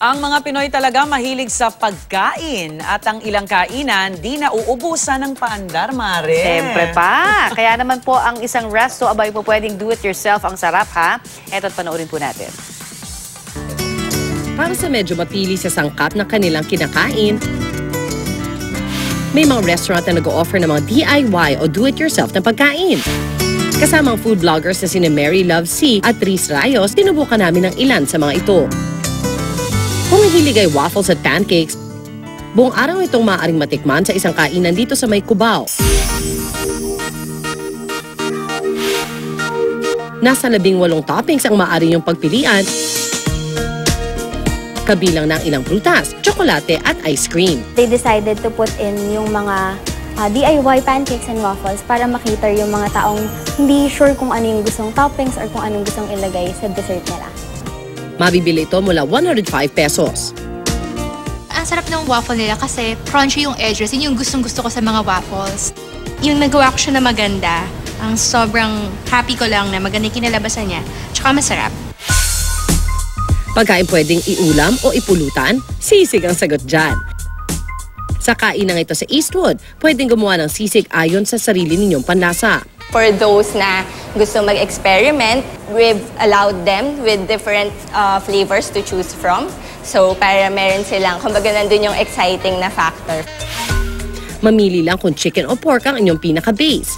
Ang mga Pinoy talaga mahilig sa pagkain at ang ilang kainan di nauubusan ng paandar, Mare. Siyempre pa. Kaya naman po ang isang resto, abay po pwedeng do it yourself. Ang sarap ha. Eto't panoorin po natin. Para sa medyo mapili sa sangkap na kanilang kinakain, may mga restaurant na nag-o-offer ng mga DIY o do-it-yourself na pagkain. Kasama ang food vloggers na sina Mary Love C at Tris Rayos, tinubukan namin ang ilan sa mga ito. Kung hilig ay waffles at pancakes, buong araw itong maaaring matikman sa isang kainan dito sa may Cubao. Nasa 18 toppings ang maaari yung pagpilian, kabilang ng ilang prutas, tsokolate at ice cream. They decided to put in yung mga DIY pancakes and waffles para makita yung mga taong hindi sure kung ano yung gustong toppings or kung anong gustong ilagay sa dessert nila. Mabibili ito mula 105 pesos. Ang sarap ng waffle nila kasi crunchy yung edges. Yun yung gustong-gusto ko sa mga waffles. Yung nagawa ko siya na maganda, ang sobrang happy ko lang na maganda yung kinalabasan niya. Tsaka masarap. Pagkain pwedeng iulam o ipulutan, sisig ang sagot dyan. Sa kainang ito sa Eastwood, pwedeng gumawa ng sisig ayon sa sarili ninyong panlasa. For those na gusto mag-experiment, we've allowed them with different flavors to choose from. So, para meron silang, kumbaga nandun yung exciting na factor. Mamili lang kung chicken o pork ang inyong pinaka-base.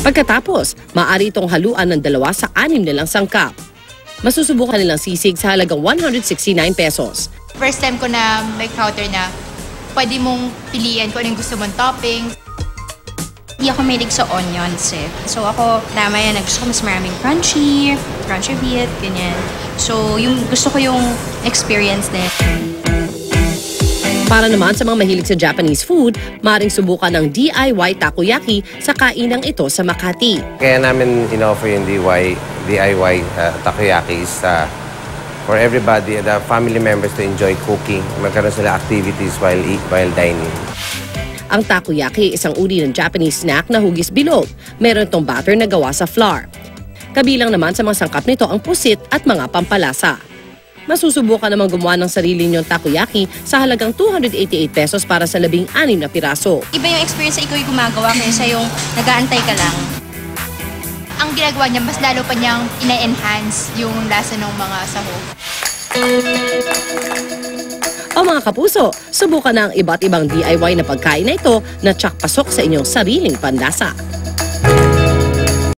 Pagkatapos, maaari itong haluan ng 2 sa 6 nilang sangkap. Masusubukan nilang sisig sa halagang 169 pesos. First time ko na may counter na pwede mong piliin kung anong gusto mong toppings. Hindi ako mahilig sa onions eh. So ako, tama yan, gusto ko mas maraming crunchy bit, ganyan. So yung gusto ko yung experience din. Para naman sa mga mahilig sa Japanese food, maaaring subukan ng DIY takoyaki sa kainang ito sa Makati. Kaya namin in-offer yung DIY takoyakis for everybody, the family members to enjoy cooking. Magkaroon sila activities while dining. Ang takoyaki, isang uri ng Japanese snack na hugis bilog. Meron itong batter na gawa sa flour. Kabilang naman sa mga sangkap nito ang pusit at mga pampalasa. Masusubukan naman gumawa ng sarili niyong takoyaki sa halagang 288 pesos para sa 16 na piraso. Iba yung experience sa ikaw yung gumagawa kaysa yung nag-aantay ka lang. Ang ginagawa niya, mas lalo pa niyang ina-enhance yung lasa ng mga sahog. O mga kapuso, subukan na ang iba't ibang DIY na pagkain na ito na tsak pasok sa inyong sariling panlasa.